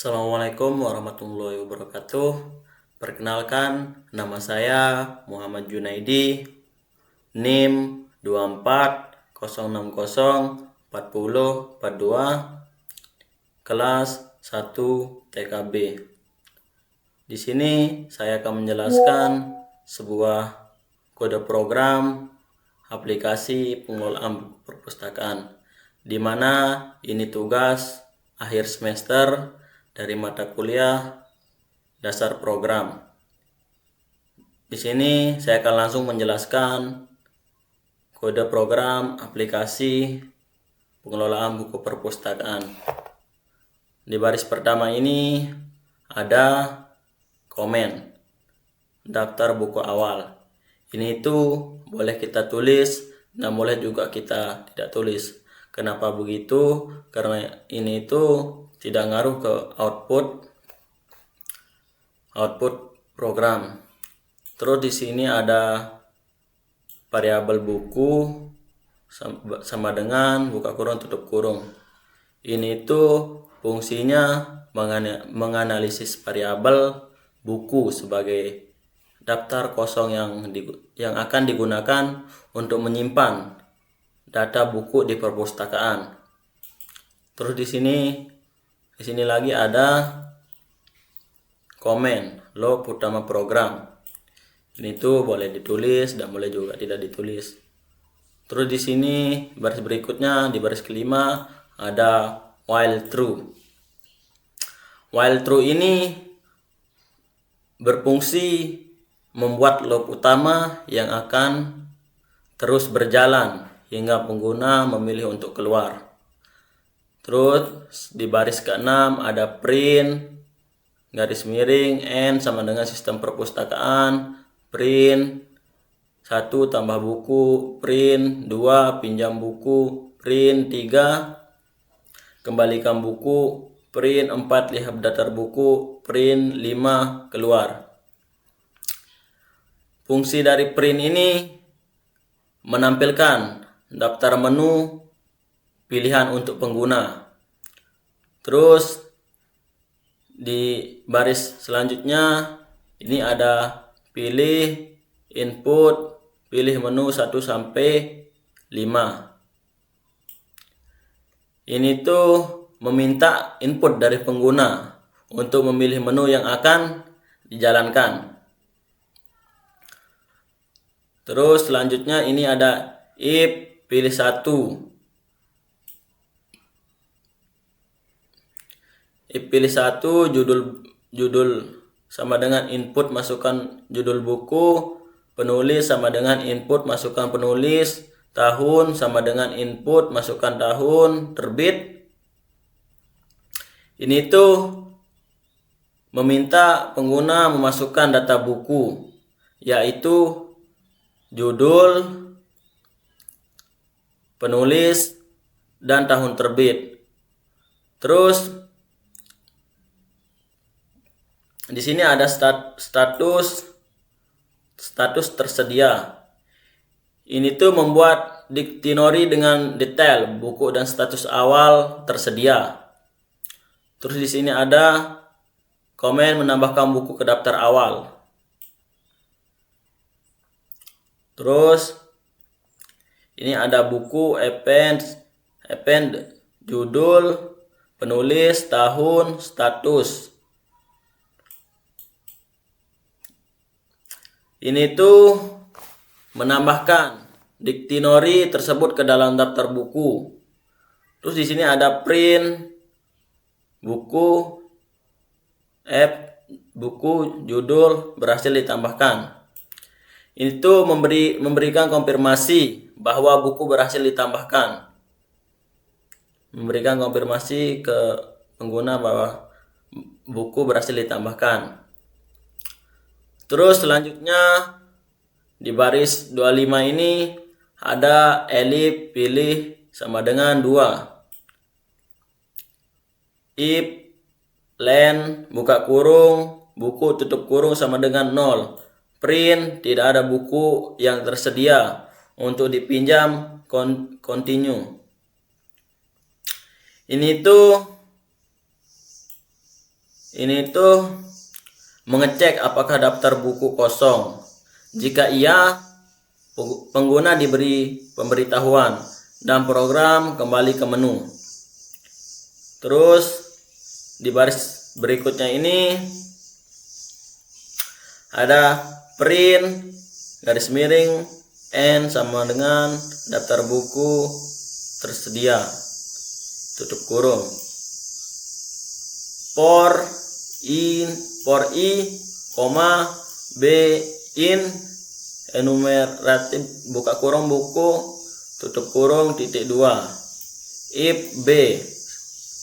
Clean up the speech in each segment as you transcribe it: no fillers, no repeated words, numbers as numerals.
Assalamualaikum warahmatullahi wabarakatuh. Perkenalkan, nama saya Muhammad Junaidi, NIM 2406040402, kelas 1 TKB. Di sini saya akan menjelaskan sebuah kode program aplikasi pengelolaan perpustakaan, di mana ini tugas akhir semester dari mata kuliah dasar program. Di sini saya akan langsung menjelaskan kode program aplikasi pengelolaan buku perpustakaan. Di baris pertama ini ada komen daftar buku awal. Ini itu boleh kita tulis dan boleh juga kita tidak tulis. Kenapa begitu? Karena ini itu tidak ngaruh ke output program. Terus di sini ada variabel buku sama dengan buka kurung tutup kurung. Ini itu fungsinya menganalisis variabel buku sebagai daftar kosong yang akan digunakan untuk menyimpan data buku di perpustakaan. Terus di sini lagi ada komen log utama program. Ini tuh boleh ditulis dan boleh juga tidak ditulis. Terus di sini baris berikutnya, di baris kelima ada while true. While true ini berfungsi membuat loop utama yang akan terus berjalan hingga pengguna memilih untuk keluar. Terus di baris ke-6 ada print garis miring n sama dengan sistem perpustakaan, print 1 tambah buku, print 2 pinjam buku, print 3 kembalikan buku, print 4 lihat daftar buku, print 5 keluar. Fungsi dari print ini menampilkan daftar menu pilihan untuk pengguna. Terus di baris selanjutnya ini ada pilih input, pilih menu 1 sampai 5. Ini tuh meminta input dari pengguna untuk memilih menu yang akan dijalankan. Terus selanjutnya ini ada if pilih 1. If pilih 1 judul sama dengan input masukkan judul buku, penulis sama dengan input masukkan penulis, tahun sama dengan input masukkan tahun, terbit. Ini tuh meminta pengguna memasukkan data buku, yaitu judul, penulis, dan tahun terbit. Terus di sini ada status tersedia. Ini tuh membuat dictionary dengan detail buku dan status awal tersedia. Terus di sini ada komen menambahkan buku ke daftar awal. Terus ini ada buku, append, judul, penulis, tahun, status. Ini tuh menambahkan dictionary tersebut ke dalam daftar buku. Terus di sini ada print buku, buku, judul berhasil ditambahkan. Itu memberikan konfirmasi bahwa buku berhasil ditambahkan. Memberikan konfirmasi ke pengguna bahwa buku berhasil ditambahkan. Terus selanjutnya di baris 25 ini ada elif pilih sama dengan 2. If len buka kurung, buku tutup kurung sama dengan 0. Print tidak ada buku yang tersedia untuk dipinjam, continue. Ini tuh ini tuh mengecek apakah daftar buku kosong. Jika iya, pengguna diberi pemberitahuan dan program kembali ke menu. Terus di baris berikutnya ini ada print garis miring n sama dengan daftar buku tersedia tutup kurung for i, koma b in enumeratif buka kurung buku tutup kurung titik 2 if b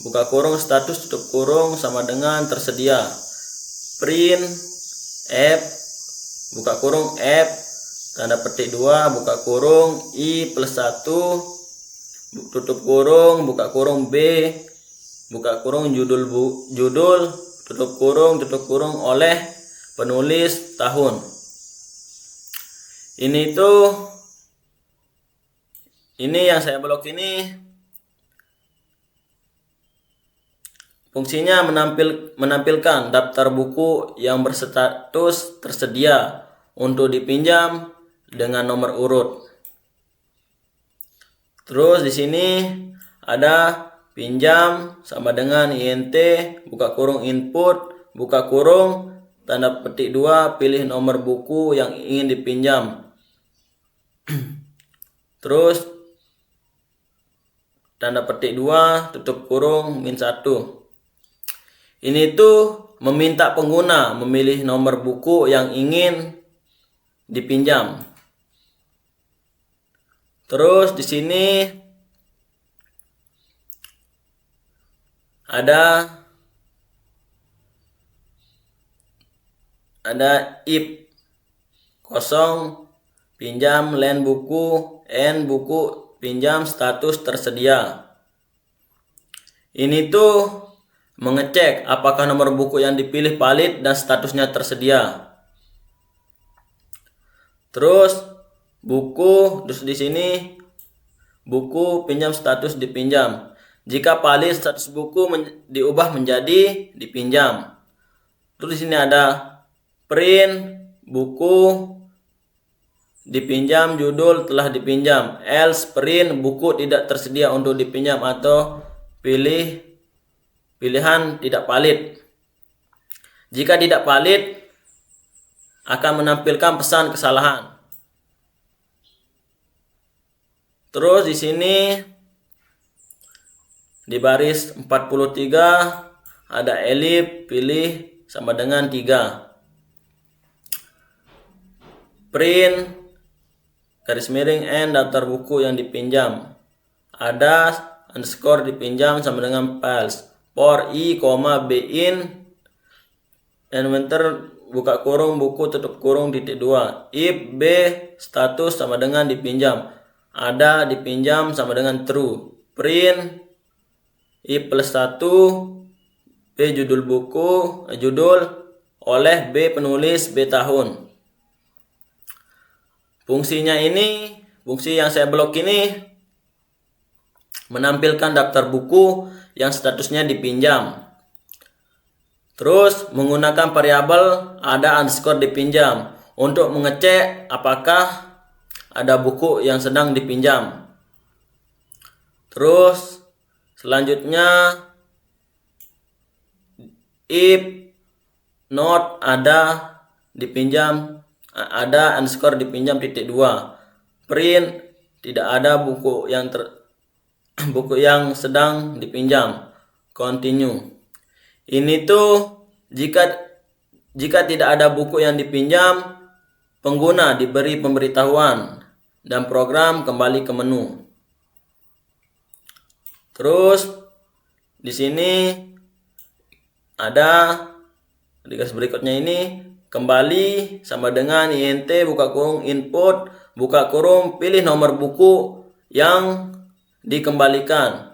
buka kurung status tutup kurung sama dengan tersedia print f buka kurung f tanda petik 2 buka kurung i plus 1 tutup kurung buka kurung b buka kurung judul tutup kurung oleh penulis tahun. Ini yang saya blok ini fungsinya menampilkan daftar buku yang berstatus tersedia untuk dipinjam dengan nomor urut. Terus di sini ada pinjam sama dengan int buka kurung input buka kurung tanda petik 2 pilih nomor buku yang ingin dipinjam. Terus tanda petik 2 tutup kurung min 1. Ini tuh meminta pengguna memilih nomor buku yang ingin dipinjam. Terus di sini ada if kosong pinjam len buku n buku pinjam status tersedia. Ini tuh mengecek apakah nomor buku yang dipilih valid dan statusnya tersedia. Terus di sini buku pinjam status dipinjam. Jika valid status buku diubah menjadi dipinjam. Terus di sini ada print buku dipinjam judul telah dipinjam. Else print buku tidak tersedia untuk dipinjam atau pilihan tidak valid. Jika tidak valid akan menampilkan pesan kesalahan. Terus di sini di baris 43 ada elif pilih sama dengan 3. Print garis miring n daftar buku yang dipinjam. Ada underscore dipinjam sama dengan files. For i, b in enter buka kurung buku tutup kurung titik 2. If b status sama dengan dipinjam. Ada dipinjam sama dengan true. Print i plus 1 b judul buku judul oleh b penulis b tahun. Fungsi yang saya blok ini menampilkan daftar buku yang statusnya dipinjam. Terus menggunakan variabel ada underscore dipinjam untuk mengecek apakah ada buku yang sedang dipinjam. Terus selanjutnya if not ada underscore dipinjam titik 2. Print tidak ada buku yang sedang dipinjam. Continue. Ini tuh jika tidak ada buku yang dipinjam, pengguna diberi pemberitahuan dan program kembali ke menu. Terus di sini ada di garis berikutnya ini kembali sama dengan int buka kurung input buka kurung pilih nomor buku yang dikembalikan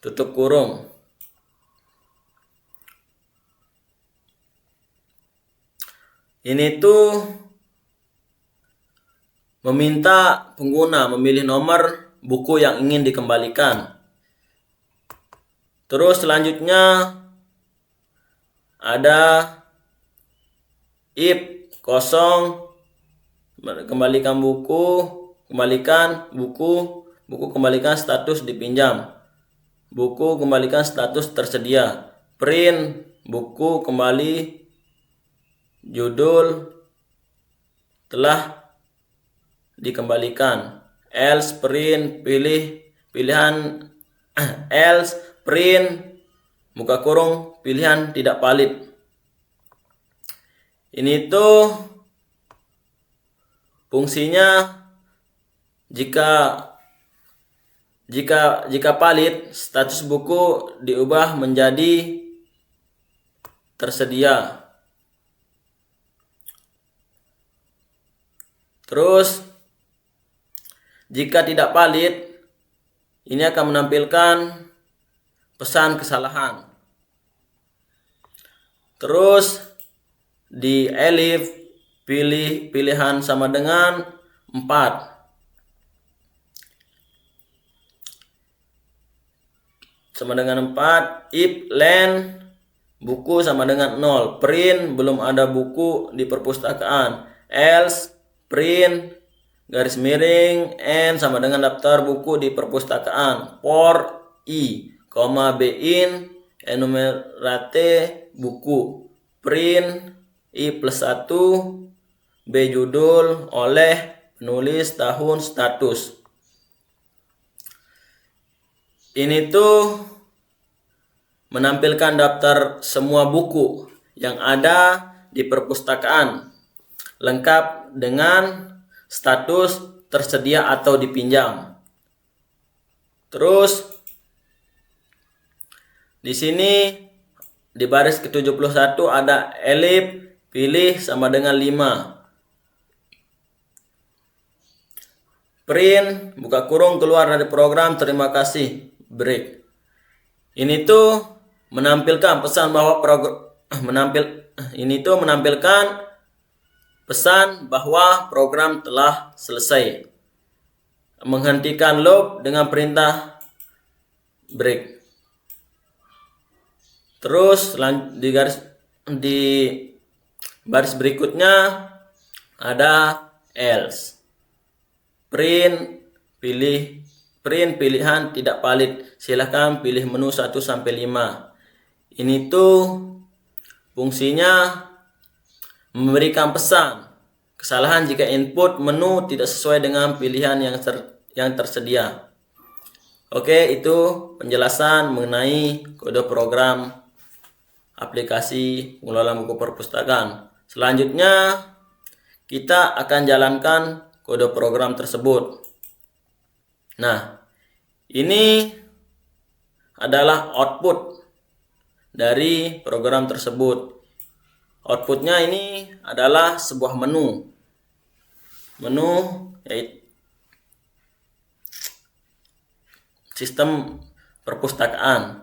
tutup kurung. Ini tuh meminta pengguna memilih nomor buku yang ingin dikembalikan. Terus selanjutnya ada if kosong, kembalikan buku, kembalikan buku, kembalikan status dipinjam, buku kembalikan status tersedia, print buku kembali, judul telah dikembalikan, else print pilihan else print muka kurung pilihan tidak valid. Ini tuh fungsinya jika valid, status buku diubah menjadi tersedia. Terus jika tidak valid, ini akan menampilkan pesan kesalahan. Terus di elif pilih pilihan sama dengan 4. Sama dengan 4, if len buku sama dengan 0, print belum ada buku di perpustakaan, else print garis miring n sama dengan daftar buku di perpustakaan, for i, bin enumerate buku, print i plus 1, b judul, oleh penulis, tahun, status. Ini tuh menampilkan daftar semua buku yang ada di perpustakaan, lengkap dengan status tersedia atau dipinjam. Terus di sini di baris ke-71 ada elif pilih sama dengan 5. Print buka kurung keluar dari program, terima kasih, break. Ini tuh menampilkan pesan bahwa menampilkan pesan bahwa program telah selesai. Menghentikan loop dengan perintah break. Terus di baris berikutnya ada else. Print pilihan tidak valid. Silahkan pilih menu 1 sampai 5. Ini tuh fungsinya memberikan pesan kesalahan jika input menu tidak sesuai dengan pilihan yang tersedia. Oke, itu penjelasan mengenai kode program aplikasi pengelola buku perpustakaan. Selanjutnya kita akan jalankan kode program tersebut. Nah, ini adalah output dari program tersebut. Outputnya ini adalah sebuah menu yaitu sistem perpustakaan.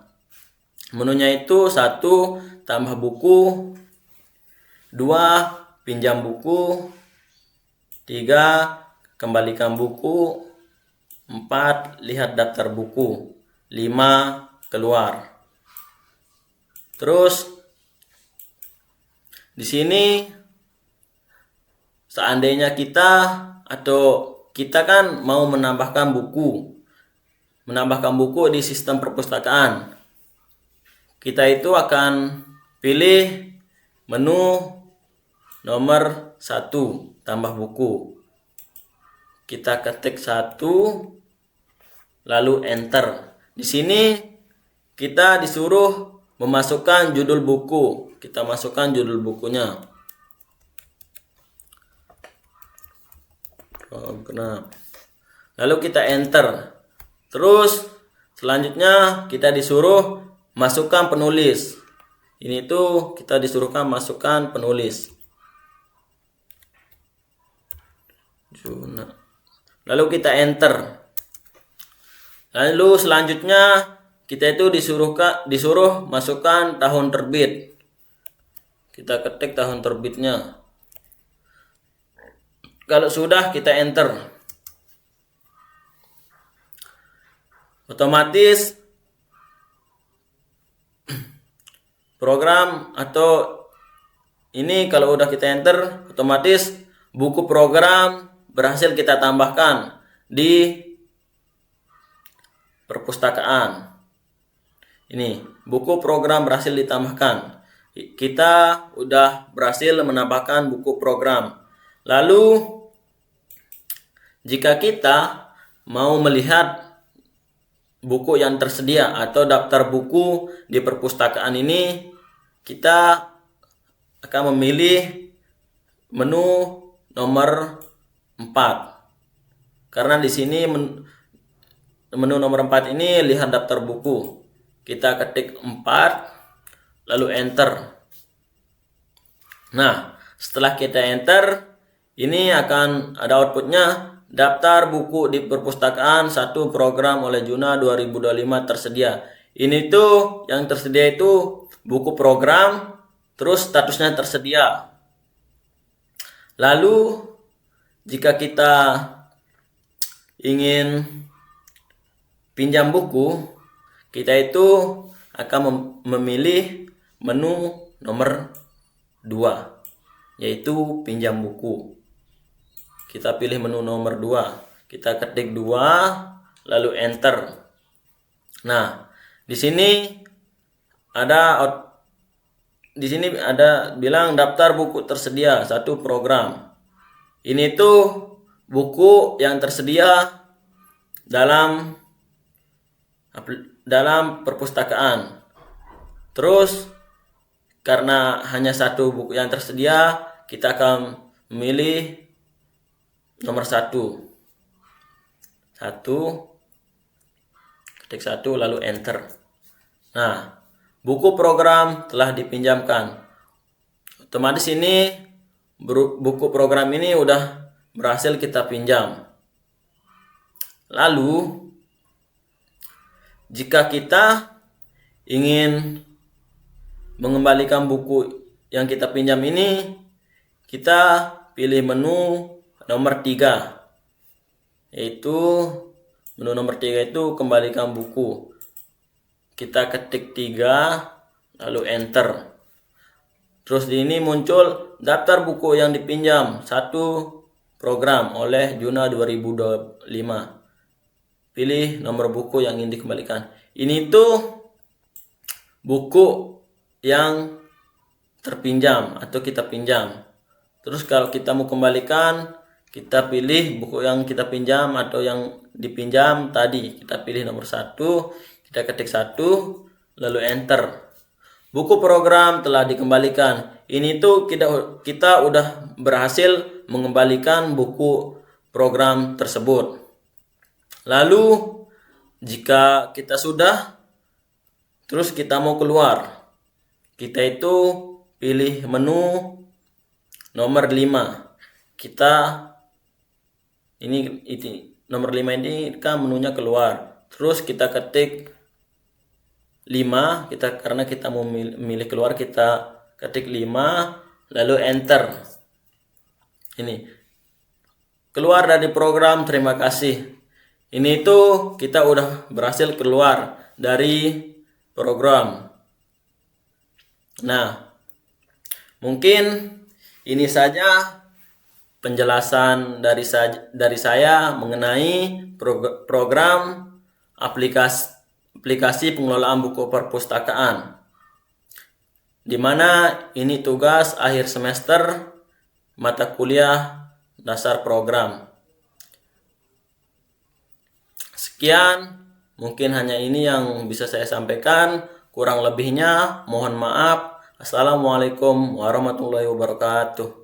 Menunya itu 1 tambah buku, 2 pinjam buku, 3 kembalikan buku, 4 lihat daftar buku, 5 keluar. Terus di sini seandainya kita kan mau menambahkan buku di sistem perpustakaan, kita itu akan pilih menu nomor 1 tambah buku. Kita ketik 1 lalu enter. Di sini kita disuruh memasukkan judul buku. Kita masukkan judul bukunya. Lalu kita enter. Terus selanjutnya kita disuruh masukkan penulis. Ini tuh kita disuruhkan masukkan penulis. Lalu kita enter. Lalu selanjutnya kita itu disuruh masukkan tahun terbit. Kita ketik tahun terbitnya. Kalau sudah kita enter. Otomatis program atau ini kalau udah kita enter, otomatis buku program berhasil kita tambahkan di perpustakaan. Ini buku program berhasil ditambahkan. Kita udah berhasil menambahkan buku program. Lalu jika kita mau melihat buku yang tersedia atau daftar buku di perpustakaan ini, kita akan memilih menu nomor 4. Karena di sini menu nomor 4 ini lihat daftar buku. Kita ketik 4 lalu enter. Nah, setelah kita enter, ini akan ada outputnya daftar buku di perpustakaan 1 program oleh Juna 2025 tersedia. Ini tuh yang tersedia itu buku program, terus statusnya tersedia. Lalu jika kita ingin pinjam buku, kita itu akan memilih menu nomor 2, yaitu pinjam buku. Kita pilih menu nomor 2, kita ketik 2 lalu enter. Nah, di sini ada bilang daftar buku tersedia 1 program. Ini tuh buku yang tersedia dalam perpustakaan. Terus karena hanya 1 buku yang tersedia, kita akan memilih nomor 1. Ketik 1 lalu enter. Nah, buku program telah dipinjamkan. Otomatis ini buku program ini udah berhasil kita pinjam. Lalu jika kita ingin mengembalikan buku yang kita pinjam ini, kita pilih menu nomor 3, yaitu menu nomor 3 itu kembalikan buku. Kita ketik 3 lalu enter. Terus di ini muncul daftar buku yang dipinjam 1 program oleh Juna 2025. Pilih nomor buku yang ingin dikembalikan. Ini tuh buku yang terpinjam atau kita pinjam. Terus kalau kita mau kembalikan, kita pilih buku yang kita pinjam atau yang dipinjam tadi. Kita pilih nomor 1, kita ketik 1 lalu enter. Buku program telah dikembalikan. Ini tuh kita udah berhasil mengembalikan buku program tersebut. Lalu jika kita sudah, terus kita mau keluar, kita itu pilih menu nomor 5. Ini nomor 5 ini kan menunya keluar. Terus kita ketik 5, karena kita mau memilih keluar, kita ketik 5 lalu enter. Ini keluar dari program, terima kasih. Ini tuh kita udah berhasil keluar dari program. Nah, mungkin ini saja penjelasan dari saya mengenai program aplikasi pengelolaan buku perpustakaan, di mana ini tugas akhir semester mata kuliah dasar program. Sekian, mungkin hanya ini yang bisa saya sampaikan. Kurang lebihnya mohon maaf. Assalamualaikum warahmatullahi wabarakatuh.